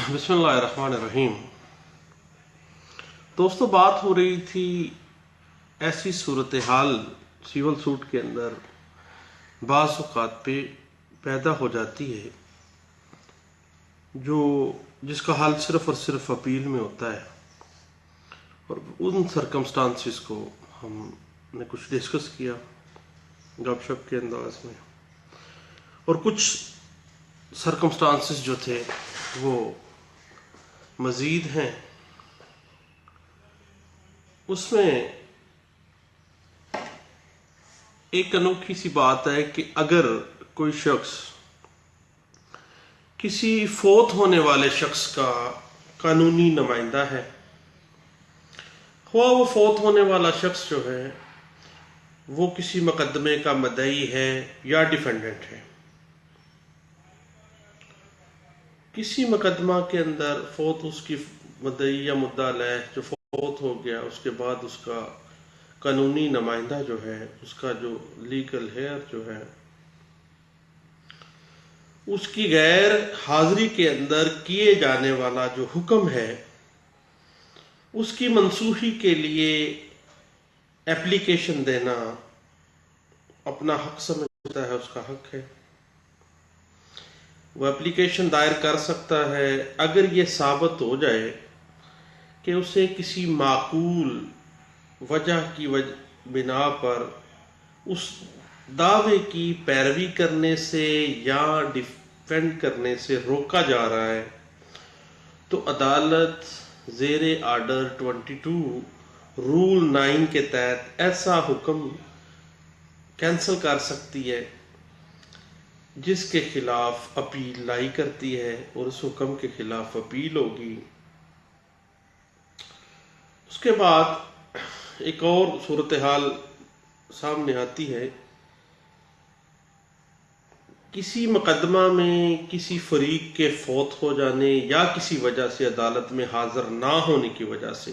بسم اللہ الرحمن الرحیم۔ دوستوں، بات ہو رہی تھی ایسی صورتحال سیول سوٹ کے اندر بعض اوقات پہ پیدا ہو جاتی ہے جس کا حل صرف اور صرف اپیل میں ہوتا ہے، اور ان سرکمسٹانسز کو ہم نے کچھ ڈسکس کیا گپ شپ کے انداز میں، اور کچھ سرکمسٹانسز جو تھے وہ مزید ہیں۔ اس میں ایک انوکھی سی بات ہے کہ اگر کوئی شخص کسی فوت ہونے والے شخص کا قانونی نمائندہ ہے، وہ فوت ہونے والا شخص جو ہے وہ کسی مقدمے کا مدعی ہے یا ڈیفینڈنٹ ہے، کسی مقدمہ کے اندر اس کی مدعی یا مدعا علیہ جو فوت ہو گیا، اس کے بعد اس کا قانونی نمائندہ جو ہے، اس کا جو لیگل ہیئر جو ہے، اس کی غیر حاضری کے اندر کیے جانے والا جو حکم ہے، اس کی منسوخی کے لیے اپلیکیشن دینا اپنا حق سمجھتا ہے، اس کا حق ہے۔ وہ اپلیکیشن دائر کر سکتا ہے اگر یہ ثابت ہو جائے کہ اسے کسی معقول وجہ کی بنا پر اس دعوے کی پیروی کرنے سے یا ڈیفینڈ کرنے سے روکا جا رہا ہے، تو عدالت زیر آرڈر 22 رول 9 کے تحت ایسا حکم کینسل کر سکتی ہے جس کے خلاف اپیل لائی کرتی ہے، اور اس حکم کے خلاف اپیل ہوگی۔ اس کے بعد ایک اور صورتحال سامنے آتی ہے، کسی مقدمہ میں کسی فریق کے فوت ہو جانے یا کسی وجہ سے عدالت میں حاضر نہ ہونے کی وجہ سے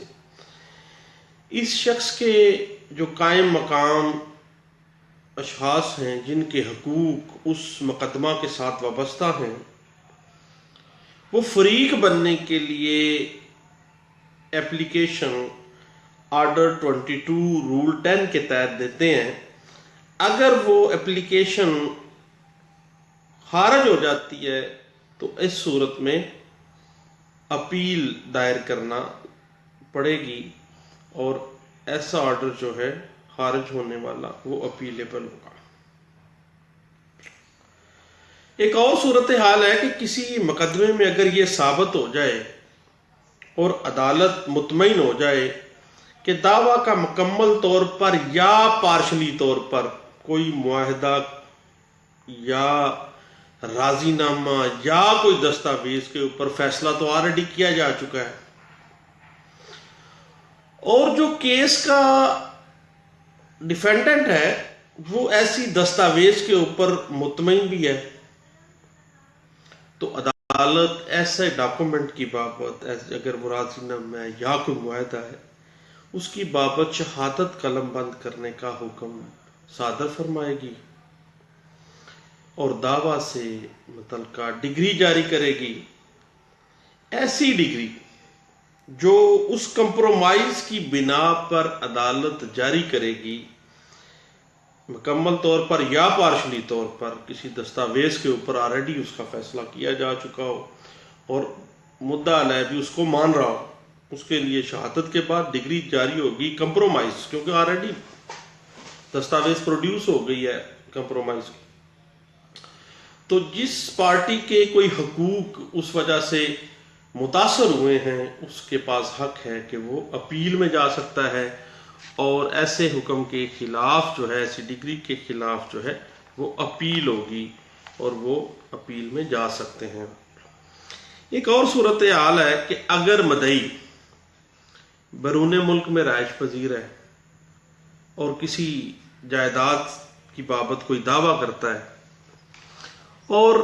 اس شخص کے جو قائم مقام اشخاص ہیں جن کے حقوق اس مقدمہ کے ساتھ وابستہ ہیں، وہ فریق بننے کے لیے اپلیکیشن آرڈر 22 رول 10 کے تحت دیتے ہیں۔ اگر وہ اپلیکیشن خارج ہو جاتی ہے تو اس صورت میں اپیل دائر کرنا پڑے گی، اور ایسا آرڈر جو ہے خارج ہونے والا وہ اپیلیبل ہوگا۔ ایک اور صورتحال ہے کہ کسی مقدمے میں اگر یہ ثابت ہو جائے اور عدالت مطمئن ہو جائے کہ دعویٰ کا مکمل طور پر یا پارشلی طور پر کوئی معاہدہ یا راضی نامہ یا کوئی دستاویز کے اوپر فیصلہ تو آلریڈی کیا جا چکا ہے، اور جو کیس کا ڈیفینڈنٹ ہے وہ ایسی دستاویز کے اوپر مطمئن بھی ہے، تو عدالت ایسے ڈاکومنٹ کی بابت، اگر وہ راضی نامہ ہے یا کوئی معاہدہ ہے، اس کی بابت شہادت قلم بند کرنے کا حکم صادر فرمائے گی، اور دعویٰ سے متعلقہ ڈگری جاری کرے گی، ایسی ڈگری جو اس کمپرومائز کی بنا پر عدالت جاری کرے گی، مکمل طور پر یا پارشلی طور پر کسی دستاویز کے اوپر آلریڈی اس کا فیصلہ کیا جا چکا ہو اور مدعا علیہ بھی اس کو مان رہا ہو، اس کے لیے شہادت کے بعد ڈگری جاری ہوگی کمپرومائز، کیونکہ آلریڈی دستاویز پروڈیوس ہو گئی ہے کمپرومائز کی۔ تو جس پارٹی کے کوئی حقوق اس وجہ سے متاثر ہوئے ہیں، اس کے پاس حق ہے کہ وہ اپیل میں جا سکتا ہے، اور ایسے حکم کے خلاف جو ہے، ایسی ڈگری کے خلاف جو ہے وہ اپیل ہوگی، اور وہ اپیل میں جا سکتے ہیں۔ ایک اور صورتحال ہے کہ اگر مدعی بیرون ملک میں رہائش پذیر ہے اور کسی جائیداد کی بابت کوئی دعویٰ کرتا ہے، اور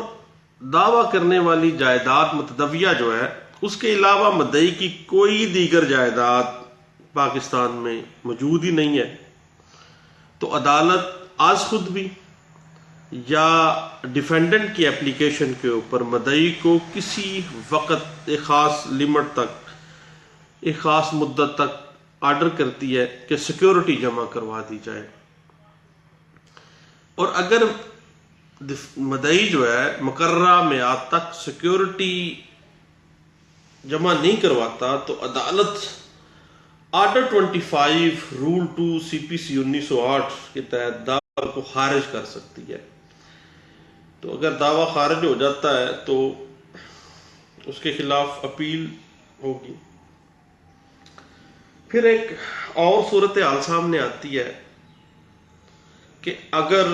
دعویٰ کرنے والی جائیداد متداویہ جو ہے، اس کے علاوہ مدعی کی کوئی دیگر جائیداد پاکستان میں موجود ہی نہیں ہے، تو عدالت از خود بھی یا ڈیفینڈنٹ کی اپلیکیشن کے اوپر مدعی کو کسی وقت ایک خاص لمٹ تک، ایک خاص مدت تک آرڈر کرتی ہے کہ سیکیورٹی جمع کروا دی جائے، اور اگر مدعی جو ہے مقررہ میعاد تک سیکیورٹی جمع نہیں کرواتا تو عدالت آرڈر 25 رول 2 سی پی سی 1908 کے تحت دعوی کو خارج کر سکتی ہے۔ تو اگر دعویٰ خارج ہو جاتا ہے تو اس کے خلاف اپیل ہوگی۔ پھر ایک اور صورتحال سامنے آتی ہے کہ اگر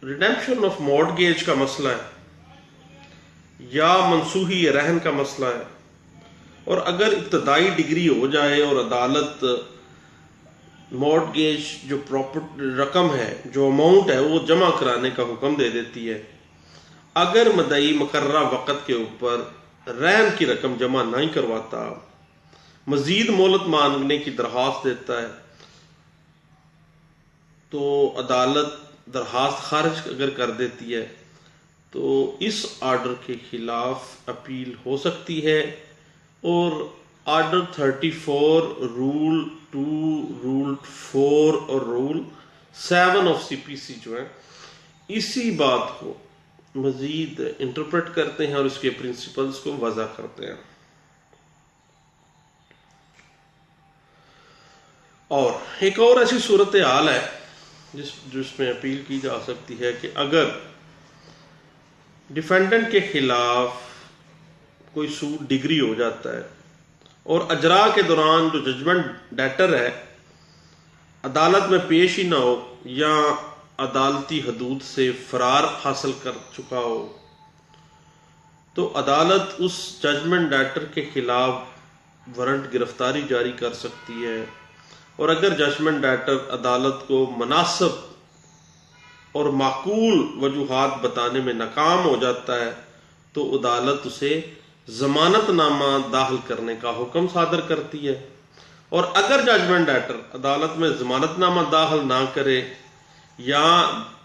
ریڈیمپشن آف مورٹگیج کا مسئلہ ہے یا منسوخی رہن کا مسئلہ ہے، اور اگر ابتدائی ڈگری ہو جائے اور عدالت مورٹگیج جو پراپر رقم ہے، جو اماؤنٹ ہے، وہ جمع کرانے کا حکم دے دیتی ہے، اگر مدعی مقررہ وقت کے اوپر رہن کی رقم جمع نہیں کرواتا، مزید مہلت مانگنے کی درخواست دیتا ہے، تو عدالت درخواست خارج اگر کر دیتی ہے تو اس آرڈر کے خلاف اپیل ہو سکتی ہے، اور آرڈر 34 رول 2 رول 4 اور رول 7 آف سی پی سی جو ہے اسی بات کو مزید انٹرپریٹ کرتے ہیں اور اس کے پرنسپلز کو وضع کرتے ہیں۔ اور ایک اور ایسی صورتحال ہے جس میں اپیل کی جا سکتی ہے کہ اگر ڈیفینڈنٹ کے خلاف کوئی سوٹ ڈگری ہو جاتا ہے اور اجراء کے دوران جو ججمنٹ ڈیٹر ہے عدالت میں پیش ہی نہ ہو یا عدالتی حدود سے فرار حاصل کر چکا ہو، تو عدالت اس ججمنٹ ڈیٹر کے خلاف وارنٹ گرفتاری جاری کر سکتی ہے، اور اگر ججمنٹ ڈیٹر عدالت کو مناسب اور معقول وجوہات بتانے میں ناکام ہو جاتا ہے تو عدالت اسے ضمانت نامہ داخل کرنے کا حکم صادر کرتی ہے، اور اگر ججمنٹ ڈیٹر عدالت میں ضمانت نامہ داخل نہ کرے یا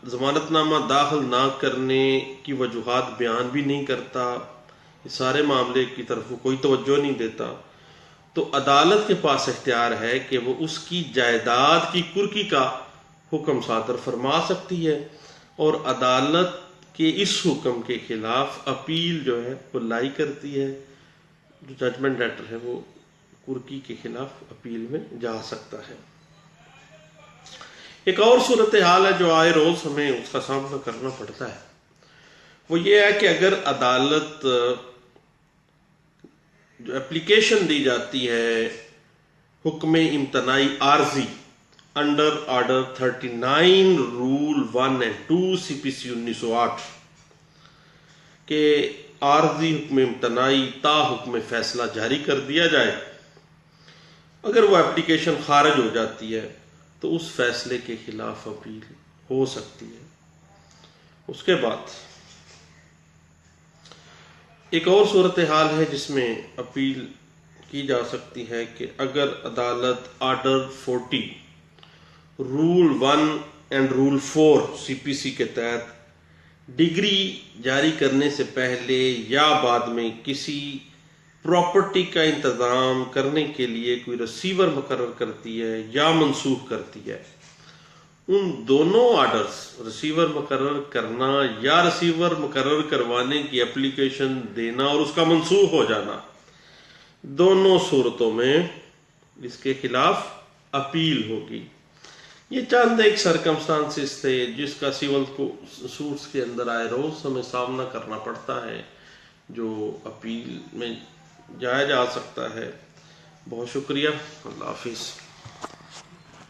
ضمانت نامہ داخل نہ کرنے کی وجوہات بیان بھی نہیں کرتا، اس سارے معاملے کی طرف وہ کوئی توجہ نہیں دیتا، تو عدالت کے پاس اختیار ہے کہ وہ اس کی جائیداد کی کرکی کا حکم صادر فرما سکتی ہے، اور عدالت کے اس حکم کے خلاف اپیل جو ہے وہ لائی کرتی ہے۔ جو ججمنٹ ڈیٹر ہے وہ کرکی کے خلاف اپیل میں جا سکتا ہے۔ ایک اور صورتحال ہے جو آئے روز ہمیں اس کا سامنا کرنا پڑتا ہے، وہ یہ ہے کہ اگر عدالت جو اپلیکیشن دی جاتی ہے حکم امتناعی عارضی انڈر آرڈر 39 رول 1 and 2 سی پی سی 1908 کہ عارضی حکم امتناعی تا حکم فیصلہ جاری کر دیا جائے، اگر وہ اپلیکیشن خارج ہو جاتی ہے تو اس فیصلے کے خلاف اپیل ہو سکتی ہے۔ اس کے بعد ایک اور صورتحال ہے جس میں اپیل کی جا سکتی ہے کہ اگر عدالت آرڈر 40 رول 1 and رول 4 سی پی سی کے تحت ڈگری جاری کرنے سے پہلے یا بعد میں کسی پراپرٹی کا انتظام کرنے کے لیے کوئی ریسیور مقرر کرتی ہے یا منسوخ کرتی ہے، ان دونوں آرڈرز ریسیور مقرر کرنا یا ریسیور مقرر کروانے کی اپلیکیشن دینا اور اس کا منسوخ ہو جانا، دونوں صورتوں میں اس کے خلاف اپیل ہوگی۔ یہ چند ایک سرکمسٹانسز تھے جس کا سیول سوٹس کے اندر آئے روز ہمیں سامنا کرنا پڑتا ہے، جو اپیل میں جایا جا سکتا ہے۔ بہت شکریہ، اللہ حافظ۔